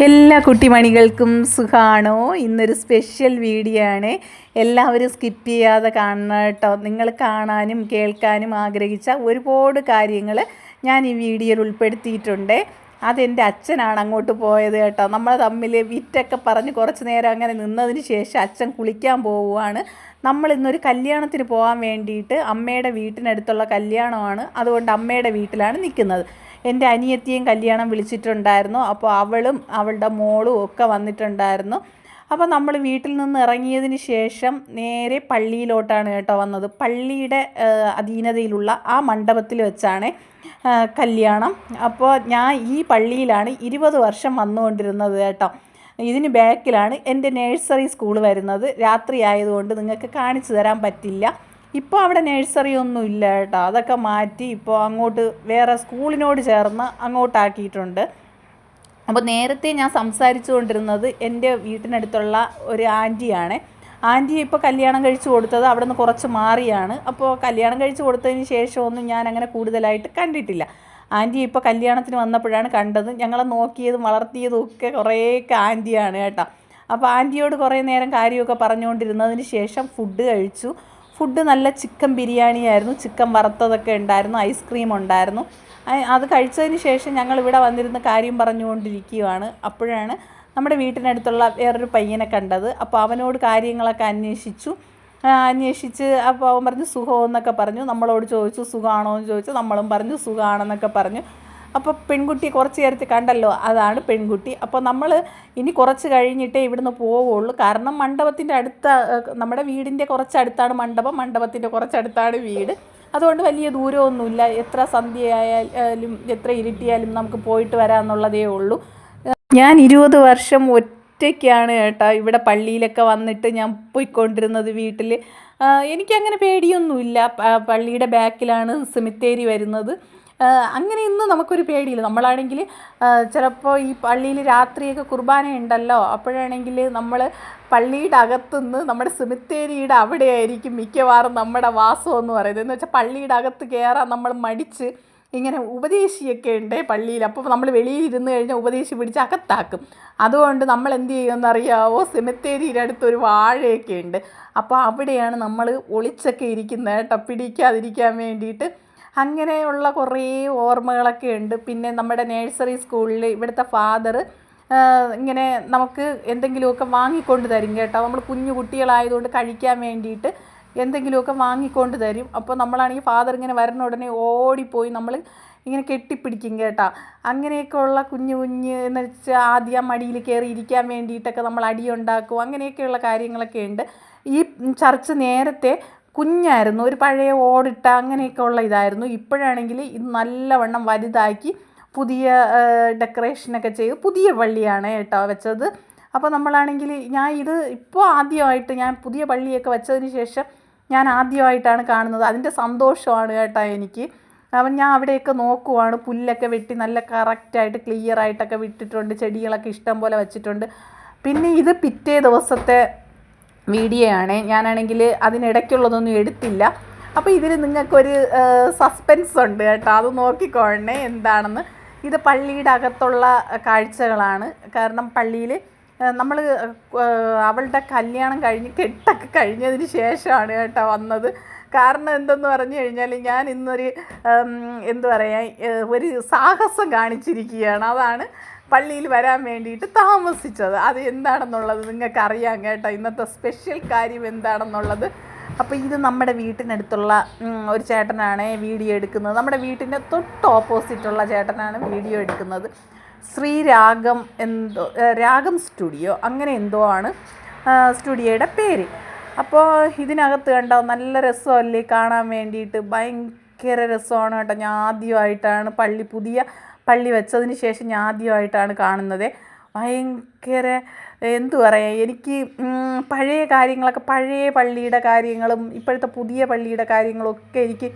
എല്ലാ കുട്ടിമണികൾക്കും സുഖാണോ? ഇന്നൊരു സ്പെഷ്യൽ വീഡിയോ ആണ്. എല്ലാവരും സ്കിപ്പ് ചെയ്യാതെ കാണണം കേട്ടോ. നിങ്ങൾ കാണാനും കേൾക്കാനും ആഗ്രഹിച്ച ഒരുപാട് കാര്യങ്ങൾ ഞാൻ ഈ വീഡിയോയിൽ ഉൾപ്പെടുത്തിയിട്ടുണ്ട്. അതെൻ്റെ അച്ഛനാണ് അങ്ങോട്ട് പോയത് കേട്ടോ. നമ്മൾ തമ്മിൽ വിറ്റൊക്കെ പറഞ്ഞ് കുറച്ച് നേരം അങ്ങനെ നിന്നതിന് ശേഷം അച്ഛൻ കുളിക്കാൻ പോവുകയാണ്. നമ്മൾ ഇന്നൊരു കല്യാണത്തിന് പോകാൻ വേണ്ടിയിട്ട് അമ്മയുടെ വീട്ടിനടുത്തുള്ള കല്യാണമാണ്. അതുകൊണ്ട് അമ്മയുടെ വീട്ടിലാണ് നിൽക്കുന്നത്. എൻ്റെ അനിയത്തിയും കല്യാണം വിളിച്ചിട്ടുണ്ടായിരുന്നു. അപ്പോൾ അവളും അവളുടെ മോളും ഒക്കെ വന്നിട്ടുണ്ടായിരുന്നു. അപ്പോൾ നമ്മൾ വീട്ടിൽ നിന്ന് ഇറങ്ങിയതിന് ശേഷം നേരെ പള്ളിയിലോട്ടാണ് കേട്ടോ വന്നത്. പള്ളിയുടെ അധീനതയിലുള്ള ആ മണ്ഡപത്തിൽ വെച്ചാണ് കല്യാണം. അപ്പോൾ ഞാൻ ഈ പള്ളിയിലാണ് 20 വർഷം വന്നുകൊണ്ടിരുന്നത് കേട്ടോ. ഇതിന് ബാക്കിലാണ് എൻ്റെ നഴ്സറി സ്കൂൾ വരുന്നത്. രാത്രി ആയതുകൊണ്ട് നിങ്ങൾക്ക് കാണിച്ചു തരാൻ പറ്റില്ല. ഇപ്പോൾ അവിടെ നഴ്സറി ഒന്നും ഇല്ല കേട്ടോ. അതൊക്കെ മാറ്റി ഇപ്പോൾ അങ്ങോട്ട് വേറെ സ്കൂളിനോട് ചേർന്ന് അങ്ങോട്ടാക്കിയിട്ടുണ്ട്. അപ്പോൾ നേരത്തെ ഞാൻ സംസാരിച്ചു കൊണ്ടിരുന്നത് എൻ്റെ വീട്ടിനടുത്തുള്ള ഒരു ആൻറ്റിയാണ്. ആൻറ്റി ഇപ്പോൾ കല്യാണം കഴിച്ചു കൊടുത്തത് അവിടെ നിന്ന് കുറച്ച് മാറിയാണ്. അപ്പോൾ കല്യാണം കഴിച്ചു കൊടുത്തതിന് ശേഷമൊന്നും ഞാൻ അങ്ങനെ കൂടുതലായിട്ട് കണ്ടിട്ടില്ല. ആൻറ്റി ഇപ്പോൾ കല്യാണത്തിന് വന്നപ്പോഴാണ് കണ്ടത്. ഞങ്ങളെ നോക്കിയതും വളർത്തിയതും ഒക്കെ കുറേയൊക്കെ ആൻറ്റിയാണ് കേട്ടോ. അപ്പോൾ ആൻറ്റിയോട് കുറേ നേരം കാര്യമൊക്കെ പറഞ്ഞുകൊണ്ടിരുന്നതിന് ശേഷം ഫുഡ് കഴിച്ചു. ഫുഡ് നല്ല ചിക്കൻ ബിരിയാണി ആയിരുന്നു. ചിക്കൻ വറുത്തതൊക്കെ ഉണ്ടായിരുന്നു. ഐസ്ക്രീം ഉണ്ടായിരുന്നു. അത് കഴിച്ചതിന് ശേഷം ഞങ്ങൾ ഇവിടെ വന്നിരുന്ന് കാര്യം പറഞ്ഞുകൊണ്ടിരിക്കുകയാണ്. അപ്പോഴാണ് നമ്മുടെ വീട്ടിനടുത്തുള്ള വേറൊരു പയ്യനെ കണ്ടത്. അപ്പോൾ അവനോട് കാര്യങ്ങളൊക്കെ അന്വേഷിച്ച് അപ്പോൾ അവൻ പറഞ്ഞു സുഖമെന്നൊക്കെ പറഞ്ഞു. നമ്മളോട് ചോദിച്ചു സുഖമാണോ എന്ന് ചോദിച്ചു. നമ്മളും പറഞ്ഞു സുഖമാണെന്നൊക്കെ പറഞ്ഞു. അപ്പോൾ പെൺകുട്ടി കുറച്ച് നേരത്തെ കണ്ടല്ലോ, അതാണ് പെൺകുട്ടി. അപ്പോൾ നമ്മൾ ഇനി കുറച്ച് കഴിഞ്ഞിട്ടേ ഇവിടുന്ന് പോവുള്ളൂ. കാരണം മണ്ഡപത്തിൻ്റെ നമ്മുടെ വീടിൻ്റെ കുറച്ചടുത്താണ് മണ്ഡപം, മണ്ഡപത്തിൻ്റെ കുറച്ചടുത്താണ് വീട്. അതുകൊണ്ട് വലിയ ദൂരമൊന്നുമില്ല. എത്ര സന്ധ്യയായാലും എത്ര ഇരുട്ടിയാലും നമുക്ക് പോയിട്ട് വരാമെന്നുള്ളതേ ഉള്ളൂ. ഞാൻ 20 വർഷം ഒറ്റയ്ക്കാണ് കേട്ടോ ഇവിടെ പള്ളിയിലൊക്കെ വന്നിട്ട് ഞാൻ പോയിക്കൊണ്ടിരുന്നത് വീട്ടിൽ. എനിക്കങ്ങനെ പേടിയൊന്നുമില്ല. പള്ളിയുടെ ബാക്കിലാണ് സെമിത്തേരി വരുന്നത്. അങ്ങനെ ഇന്ന് നമുക്കൊരു പേടിയില്ല. നമ്മളാണെങ്കിൽ ചിലപ്പോൾ ഈ പള്ളിയിൽ രാത്രിയൊക്കെ കുർബാന ഉണ്ടല്ലോ, അപ്പോഴാണെങ്കിൽ നമ്മൾ പള്ളിയുടെ അകത്തുനിന്ന് നമ്മുടെ സെമിത്തേരിയുടെ അവിടെയായിരിക്കും മിക്കവാറും നമ്മുടെ വാസം എന്ന് പറയുന്നത്. എന്ന് വെച്ചാൽ പള്ളിയുടെ അകത്ത് കയറാൻ നമ്മൾ മടിച്ച് ഇങ്ങനെ ഉപദേശിയൊക്കെ ഉണ്ട് പള്ളിയിൽ. അപ്പോൾ നമ്മൾ വെളിയിൽ ഇരുന്ന് കഴിഞ്ഞാൽ ഉപദേശി പിടിച്ച് അകത്താക്കും. അതുകൊണ്ട് നമ്മൾ എന്ത് ചെയ്യുമെന്നറിയാവോ, സെമിത്തേരിയുടെ അടുത്തൊരു വാഴയൊക്കെ ഉണ്ട്. അപ്പോൾ അവിടെയാണ് നമ്മൾ ഒളിച്ചൊക്കെ ഇരിക്കുന്നത് കേട്ടോ, പിടിക്കാതിരിക്കാൻ വേണ്ടിയിട്ട്. അങ്ങനെയുള്ള കുറേ ഓർമ്മകളൊക്കെ ഉണ്ട്. പിന്നെ നമ്മുടെ നഴ്സറി സ്കൂളിൽ ഇവിടുത്തെ ഫാദർ ഇങ്ങനെ നമുക്ക് എന്തെങ്കിലുമൊക്കെ വാങ്ങിക്കൊണ്ട് തരും കേട്ടോ. നമ്മൾ കുഞ്ഞു കുട്ടികളായതുകൊണ്ട് കഴിക്കാൻ വേണ്ടിയിട്ട് എന്തെങ്കിലുമൊക്കെ വാങ്ങിക്കൊണ്ട് തരും. അപ്പോൾ നമ്മളാണെങ്കിൽ ഫാദർ ഇങ്ങനെ വരുന്ന ഉടനെ ഓടിപ്പോയി നമ്മൾ ഇങ്ങനെ കെട്ടിപ്പിടിക്കും കേട്ടോ. അങ്ങനെയൊക്കെ ഉള്ള കുഞ്ഞു എന്ന് വെച്ചാൽ ആദ്യം മടിയിൽ കയറി ഇരിക്കാൻ വേണ്ടിയിട്ടൊക്കെ നമ്മൾ അടിയുണ്ടാക്കും. അങ്ങനെയൊക്കെയുള്ള കാര്യങ്ങളൊക്കെ ഉണ്ട്. ഈ ചർച്ച് നേരത്തെ കുഞ്ഞായിരുന്നു, ഒരു പഴയ ഓടിട്ട അങ്ങനെയൊക്കെ ഉള്ള ഇതായിരുന്നു. ഇപ്പോഴാണെങ്കിൽ ഇത് നല്ലവണ്ണം വലുതാക്കി പുതിയ ഡെക്കറേഷനൊക്കെ ചെയ്ത് പുതിയ പള്ളിയാണ് കേട്ടോ വെച്ചത്. അപ്പോൾ നമ്മളാണെങ്കിൽ ഞാൻ ഇത് ഇപ്പോൾ ആദ്യമായിട്ട് ഞാൻ പുതിയ പള്ളിയൊക്കെ വെച്ചതിന് ശേഷം ഞാൻ ആദ്യമായിട്ടാണ് കാണുന്നത്. അതിൻ്റെ സന്തോഷമാണ് കേട്ടോ എനിക്ക്. അപ്പം ഞാൻ അവിടെയൊക്കെ നോക്കുവാണ്. പുല്ലൊക്കെ വെട്ടി നല്ല കറക്റ്റായിട്ട് ക്ലിയറായിട്ടൊക്കെ വിട്ടിട്ടുണ്ട്. ചെടികളൊക്കെ ഇഷ്ടം പോലെ വെച്ചിട്ടുണ്ട്. പിന്നെ ഇത് പിറ്റേ ദിവസത്തെ വീഡിയോ ആണ്. ഞാനാണെങ്കിൽ അതിനിടയ്ക്കുള്ളതൊന്നും എടുത്തില്ല. അപ്പോൾ ഇതിൽ നിങ്ങൾക്കൊരു സസ്പെൻസ് ഉണ്ട് കേട്ടോ, അത് നോക്കിക്കോണേ എന്താണെന്ന്. ഇത് പള്ളിയുടെ അകത്തുള്ള കാഴ്ചകളാണ്. കാരണം പള്ളിയിൽ നമ്മൾ അവളുടെ കല്യാണം കെട്ടൊക്കെ കഴിഞ്ഞതിന് ശേഷമാണ് കേട്ടോ വന്നത്. കാരണം എന്തെന്ന് പറഞ്ഞു കഴിഞ്ഞാൽ ഞാൻ ഇന്നൊരു എന്താ പറയുക, ഒരു സാഹസം കാണിച്ചിരിക്കുകയാണ്. അതാണ് പള്ളിയിൽ വരാൻ വേണ്ടിയിട്ട് താമസിച്ചത്. അത് എന്താണെന്നുള്ളത് നിങ്ങൾക്കറിയാം കേട്ടോ, ഇന്നത്തെ സ്പെഷ്യൽ കാര്യം എന്താണെന്നുള്ളത്. അപ്പോൾ ഇത് നമ്മുടെ വീട്ടിനടുത്തുള്ള ഒരു ചേട്ടനാണ് വീഡിയോ എടുക്കുന്നത്. നമ്മുടെ വീട്ടിൻ്റെ തൊട്ട് ഓപ്പോസിറ്റുള്ള ചേട്ടനാണ് വീഡിയോ എടുക്കുന്നത്. രാഗം സ്റ്റുഡിയോ അങ്ങനെ എന്തോ ആണ് സ്റ്റുഡിയോയുടെ പേര്. അപ്പോൾ ഇതിനകത്ത് കണ്ടോ നല്ല രസമല്ലേ കാണാൻ വേണ്ടിയിട്ട്, ഭയങ്കര രസമാണ് കേട്ടോ. ഞാൻ ആദ്യമായിട്ടാണ് പുതിയ പള്ളി വെച്ചതിന് ശേഷം ഞാൻ ആദ്യമായിട്ടാണ് കാണുന്നത്. ഭയങ്കര എന്തു പറയുക, എനിക്ക് പഴയ കാര്യങ്ങളൊക്കെ, പഴയ പള്ളിയുടെ കാര്യങ്ങളും ഇപ്പോഴത്തെ പുതിയ പള്ളിയുടെ കാര്യങ്ങളൊക്കെ എനിക്ക്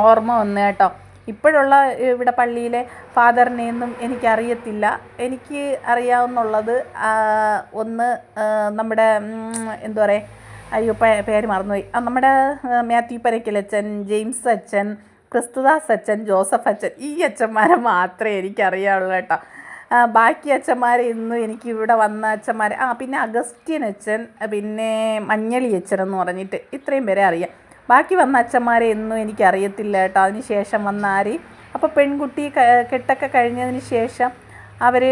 ഓർമ്മ വന്നു കേട്ടോ. ഇപ്പോഴുള്ള ഇവിടെ പള്ളിയിലെ ഫാദറിനെയൊന്നും എനിക്കറിയത്തില്ല. എനിക്ക് അറിയാവുന്നുള്ളത് ഒന്ന് നമ്മുടെ എന്താ പറയുക, അയ്യോ പേര് മറന്നുപോയി, നമ്മുടെ മാത്യു പരക്കലച്ചൻ, ജെയിംസ് അച്ഛൻ, ക്രിസ്തുദാസ് അച്ഛൻ, ജോസഫ് അച്ഛൻ, ഈ അച്ഛന്മാരെ മാത്രമേ എനിക്കറിയാവുള്ളൂ കേട്ടോ. ബാക്കി അച്ഛന്മാരെ ഇന്നും എനിക്ക് ഇവിടെ വന്ന അച്ഛന്മാർ പിന്നെ അഗസ്ത്യൻ അച്ഛൻ, പിന്നെ മഞ്ഞളി അച്ഛൻ എന്ന് പറഞ്ഞിട്ട് ഇത്രയും പേരെ അറിയാം. ബാക്കി വന്ന അച്ഛന്മാരെ ഒന്നും എനിക്കറിയത്തില്ല കേട്ടോ. അതിന് ശേഷം വന്ന ആരെയും. അപ്പോൾ പെൺകുട്ടി കെട്ടൊക്കെ കഴിഞ്ഞതിന് ശേഷം അവർ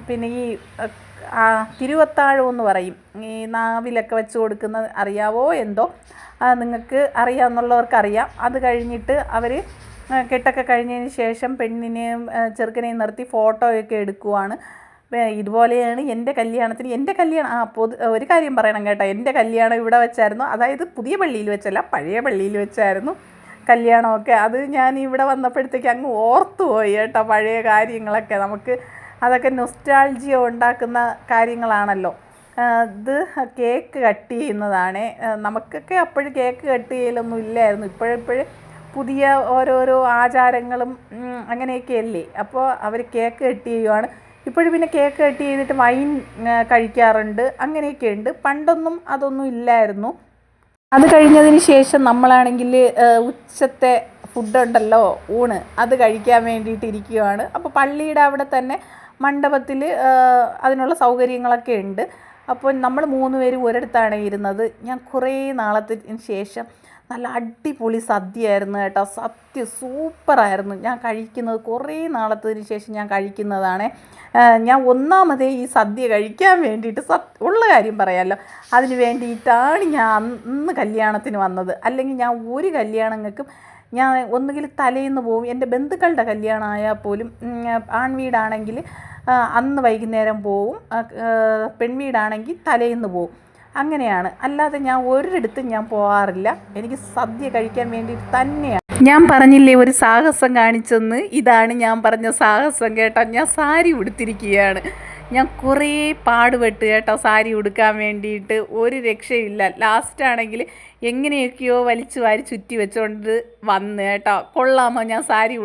പിന്നെ ഈ തിരുവത്താഴം എന്ന് പറയും, ഈ നാവിലൊക്കെ വെച്ച് കൊടുക്കുന്നത് അറിയാവോ എന്തോ, നിങ്ങൾക്ക് അറിയാമെന്നുള്ളവർക്കറിയാം. അത് കഴിഞ്ഞിട്ട് അവർ കെട്ടൊക്കെ കഴിഞ്ഞതിന് ശേഷം പെണ്ണിനെയും ചെറുക്കനെയും നിർത്തി ഫോട്ടോയൊക്കെ എടുക്കുവാണ്. ഇതുപോലെയാണ് എൻ്റെ കല്യാണം ഒരു കാര്യം പറയണം കേട്ടോ. എൻ്റെ കല്യാണം ഇവിടെ വെച്ചായിരുന്നു, അതായത് പുതിയ പള്ളിയിൽ വെച്ചല്ല, പഴയ പള്ളിയിൽ വെച്ചായിരുന്നു കല്യാണമൊക്കെ. അത് ഞാൻ ഇവിടെ വന്നപ്പോഴത്തേക്ക് അങ്ങ് ഓർത്തുപോയി കേട്ടോ. പഴയ കാര്യങ്ങളൊക്കെ നമുക്ക് അതൊക്കെ നൊസ്റ്റാൾജിയ ഉണ്ടാക്കുന്ന കാര്യങ്ങളാണല്ലോ. ഇത് കേക്ക് കട്ട് ചെയ്യുന്നതാണ്. നമുക്കൊക്കെ അപ്പോഴും കേക്ക് കട്ട് ചെയ്യലൊന്നും ഇല്ലായിരുന്നു. ഇപ്പോഴിപ്പോഴും പുതിയ ഓരോരോ ആചാരങ്ങളും അങ്ങനെയൊക്കെയല്ലേ. അപ്പോൾ അവർ കേക്ക് കട്ട് ചെയ്യുവാണ്. ഇപ്പോഴും പിന്നെ കേക്ക് കട്ട് ചെയ്തിട്ട് വൈൻ കഴിക്കാറുണ്ട്, അങ്ങനെയൊക്കെ ഉണ്ട്. പണ്ടൊന്നും അതൊന്നും ഇല്ലായിരുന്നു. അത് കഴിഞ്ഞതിന് ശേഷം നമ്മളാണെങ്കിൽ ഉച്ചത്തെ ഫുഡുണ്ടല്ലോ, ഊണ്, അത് കഴിക്കാൻ വേണ്ടിയിട്ട് ഇരിക്കുകയാണ്. അപ്പോൾ പള്ളിയുടെ അവിടെ തന്നെ മണ്ഡപത്തിൽ അതിനുള്ള സൗകര്യങ്ങളൊക്കെ ഉണ്ട്. അപ്പോൾ നമ്മൾ 3 പേരും ഒരിടത്താണ് ഇരുന്നത്. ഞാൻ കുറേ നാളത്തിന് ശേഷം നല്ല അടിപൊളി സദ്യയായിരുന്നു കേട്ടോ. സൂപ്പറായിരുന്നു. ഞാൻ കഴിക്കുന്നത് കുറേ നാളത്തിന് ശേഷം ഞാൻ കഴിക്കുന്നതാണ്. ഞാൻ ഒന്നാമതേ ഈ സദ്യ കഴിക്കാൻ വേണ്ടിയിട്ട് ഉള്ള കാര്യം പറയാമല്ലോ, അതിന് വേണ്ടിയിട്ടാണ് ഞാൻ അന്ന് കല്യാണത്തിന് വന്നത്. അല്ലെങ്കിൽ ഞാൻ ഒരു കല്യാണങ്ങൾക്കും ഞാൻ ഒന്നുകിൽ തലേന്ന് പോവും. എൻ്റെ ബന്ധുക്കളുടെ കല്യാണമായാൽ പോലും ആൺവീടാണെങ്കിൽ അന്ന് വൈകുന്നേരം പോവും, പെൺവീടാണെങ്കിൽ തലേന്ന് പോവും. അങ്ങനെയാണ്. അല്ലാതെ ഞാൻ ഒരിടത്തും ഞാൻ പോകാറില്ല. എനിക്ക് സദ്യ കഴിക്കാൻ വേണ്ടിയിട്ട് തന്നെയാണ്. ഞാൻ പറഞ്ഞില്ലേ ഒരു സാഹസം കാണിച്ചെന്ന്, ഇതാണ് ഞാൻ പറഞ്ഞ സാഹസം കേട്ടോ. ഞാൻ സാരി ഉടുത്തിരിക്കുകയാണ്. ഞാൻ കുറേ പാടുപെട്ട് കേട്ടോ സാരി ഉടുക്കാൻ വേണ്ടിയിട്ട്. ഒരു രക്ഷയില്ല. ലാസ്റ്റാണെങ്കിൽ എങ്ങനെയൊക്കെയോ വലിച്ചു വാരി ചുറ്റി വെച്ചുകൊണ്ട് വന്ന് കേട്ടോ. കൊള്ളാമോ ഞാൻ സാരി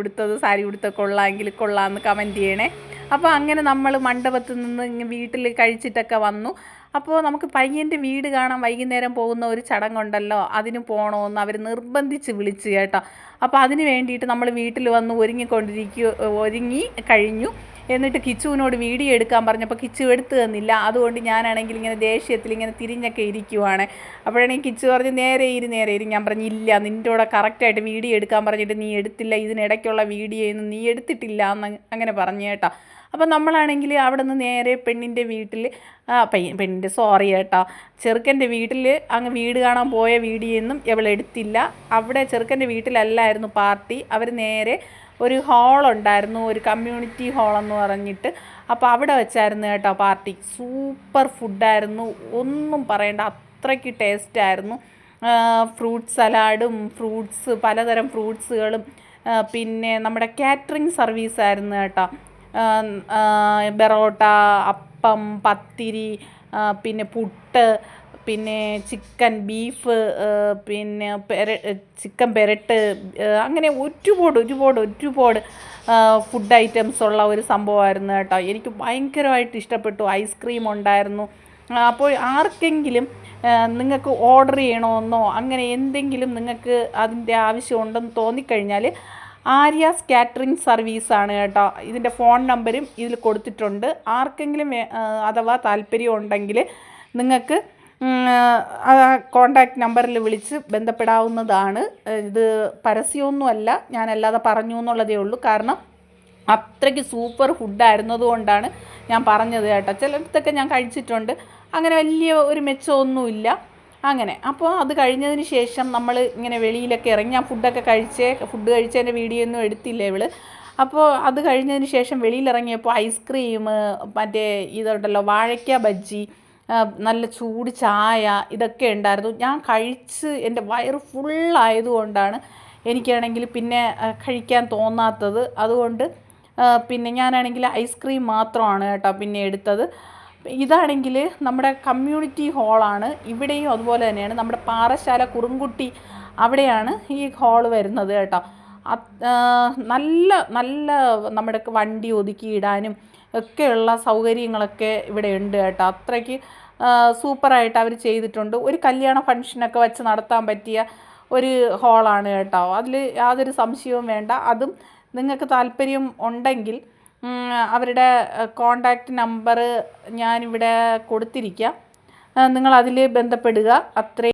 ഉടുത്ത കൊള്ളാമെങ്കിൽ കൊള്ളാമെന്ന് കമൻറ്റ് ചെയ്യണേ. അപ്പോൾ അങ്ങനെ നമ്മൾ മണ്ഡപത്തിൽ നിന്ന് വീട്ടിൽ കഴിച്ചിട്ടൊക്കെ വന്നു. അപ്പോൾ നമുക്ക് പയ്യൻ്റെ വീട് കാണാൻ വൈകുന്നേരം പോകുന്ന ഒരു ചടങ്ങുണ്ടല്ലോ, അതിന് പോകണമെന്ന് അവർ നിർബന്ധിച്ച് വിളിച്ചു കേട്ടോ. അപ്പോൾ അതിന് വേണ്ടിയിട്ട് നമ്മൾ വീട്ടിൽ വന്ന് ഒരുങ്ങി കഴിഞ്ഞു. എന്നിട്ട് കിച്ചുവിനോട് വീഡിയോ എടുക്കാൻ പറഞ്ഞപ്പോൾ കിച്ചു എടുത്തു തന്നില്ല. അതുകൊണ്ട് ഞാനാണെങ്കിൽ ഇങ്ങനെ ദേഷ്യത്തിൽ ഇങ്ങനെ തിരിഞ്ഞൊക്കെ ഇരിക്കുവാണ്. അപ്പോഴാണെങ്കിൽ കിച്ചു പറഞ്ഞ് നേരെ ഇരി. ഞാൻ പറഞ്ഞു ഇല്ല, നിൻ്റെ കൂടെ കറക്റ്റായിട്ട് വീഡിയോ എടുക്കാൻ പറഞ്ഞിട്ട് നീ എടുത്തില്ല, ഇതിനിടയ്ക്കുള്ള വീഡിയോ ഒന്നും നീ എടുത്തിട്ടില്ല എന്ന് അങ്ങനെ പറഞ്ഞു കേട്ടോ. അപ്പോൾ നമ്മളാണെങ്കിൽ അവിടെ നിന്ന് നേരെ പെണ്ണിൻ്റെ വീട്ടിൽ ചെറുക്കൻ്റെ വീട്ടിൽ അങ്ങ് വീട് കാണാൻ പോയ വീഡിയോയൊന്നും ഇവളെടുത്തില്ല. അവിടെ ചെറുക്കൻ്റെ വീട്ടിലല്ലായിരുന്നു പാർട്ടി. അവർ നേരെ ഒരു ഹാളുണ്ടായിരുന്നു, ഒരു കമ്മ്യൂണിറ്റി ഹാളെന്ന് പറഞ്ഞിട്ട്. അപ്പോൾ അവിടെ വെച്ചായിരുന്നു കേട്ടോ പാർട്ടി. സൂപ്പർ ഫുഡായിരുന്നു, ഒന്നും പറയണ്ട, അത്രയ്ക്ക് ടേസ്റ്റായിരുന്നു. ഫ്രൂട്ട് സലാഡും പലതരം ഫ്രൂട്ട്സുകളും, പിന്നെ നമ്മുടെ കാറ്ററിംഗ് സർവീസായിരുന്നു കേട്ടോ. ബെറോട്ട, അപ്പം, പത്തിരി, പിന്നെ പുട്ട്, പിന്നെ ചിക്കൻ, ബീഫ്, പിന്നെ ചിക്കൻ പെരട്ട്, അങ്ങനെ ഒരുപാട് ഫുഡ് ഐറ്റംസ് ഉള്ള ഒരു സംഭവമായിരുന്നു കേട്ടോ. എനിക്ക് ഭയങ്കരമായിട്ട് ഇഷ്ടപ്പെട്ടു. ഐസ്ക്രീം ഉണ്ടായിരുന്നു. അപ്പോൾ ആർക്കെങ്കിലും നിങ്ങൾക്ക് ഓർഡർ ചെയ്യണമെന്നോ അങ്ങനെ എന്തെങ്കിലും നിങ്ങൾക്ക് അതിൻ്റെ ആവശ്യമുണ്ടെന്ന് തോന്നിക്കഴിഞ്ഞാൽ ആര്യാസ് കാറ്ററിംഗ് സർവീസാണ് കേട്ടോ. ഇതിൻ്റെ ഫോൺ നമ്പരും ഇതിൽ കൊടുത്തിട്ടുണ്ട്. ആർക്കെങ്കിലും അഥവാ താല്പര്യം ഉണ്ടെങ്കിൽ നിങ്ങൾക്ക് കോൺടാക്റ്റ് നമ്പറിൽ വിളിച്ച് ബന്ധപ്പെടാവുന്നതാണ്. ഇത് പരസ്യമൊന്നുമല്ല, ഞാനല്ലാതെ പറഞ്ഞു എന്നുള്ളതേ ഉള്ളൂ. കാരണം അത്രയ്ക്ക് സൂപ്പർ ഫുഡായിരുന്നതുകൊണ്ടാണ് ഞാൻ പറഞ്ഞത് കേട്ടോ. ചിലയിടത്തൊക്കെ ഞാൻ കഴിച്ചിട്ടുണ്ട്, അങ്ങനെ വലിയ ഒരു മെച്ചമൊന്നുമില്ല. അങ്ങനെ അപ്പോൾ അത് കഴിഞ്ഞതിന് ശേഷം നമ്മൾ ഇങ്ങനെ വെളിയിലൊക്കെ ഇറങ്ങി. ഞാൻ ഫുഡ് കഴിച്ചതിൻ്റെ വീഡിയോ ഒന്നും എടുത്തില്ല ഇവൾ. അപ്പോൾ അത് കഴിഞ്ഞതിന് ശേഷം വെളിയിലിറങ്ങിയപ്പോൾ ഐസ്ക്രീം, മറ്റേ ഇതുണ്ടല്ലോ വാഴയ്ക്ക ബജ്ജി, നല്ല ചൂട് ചായ, ഇതൊക്കെ ഉണ്ടായിരുന്നു. ഞാൻ കഴിച്ച് എൻ്റെ വയറ് ഫുള്ളായതുകൊണ്ടാണ് എനിക്കാണെങ്കിൽ പിന്നെ കഴിക്കാൻ തോന്നാത്തത്. അതുകൊണ്ട് പിന്നെ ഞാനാണെങ്കിൽ ഐസ്ക്രീം മാത്രമാണ് കേട്ടോ പിന്നെ എടുത്തത്. ഇതാണെങ്കിൽ നമ്മുടെ കമ്മ്യൂണിറ്റി ഹാളാണ്. ഇവിടെയും അതുപോലെ തന്നെയാണ്. നമ്മുടെ പാറശാല കുറുങ്കുട്ടി അവിടെയാണ് ഈ ഹാൾ വരുന്നത് കേട്ടോ. നല്ല നമ്മുടെ വണ്ടി ഒതുക്കിയിടാനും ഒക്കെയുള്ള സൗകര്യങ്ങളൊക്കെ ഇവിടെ ഉണ്ട് കേട്ടോ. അത്രയ്ക്ക് സൂപ്പറായിട്ട് അവർ ചെയ്തിട്ടുണ്ട്. ഒരു കല്യാണ ഫംഗ്ഷനൊക്കെ വെച്ച് നടത്താൻ പറ്റിയ ഒരു ഹാളാണ് കേട്ടോ. അതിൽ യാതൊരു സംശയവും വേണ്ട. അതും നിങ്ങൾക്ക് താല്പര്യം ഉണ്ടെങ്കിൽ അവരുടെ കോണ്ടാക്റ്റ് നമ്പർ ഞാനിവിടെ കൊടുത്തിരിക്കാം. നിങ്ങളതിൽ ബന്ധപ്പെടുക. അത്രയും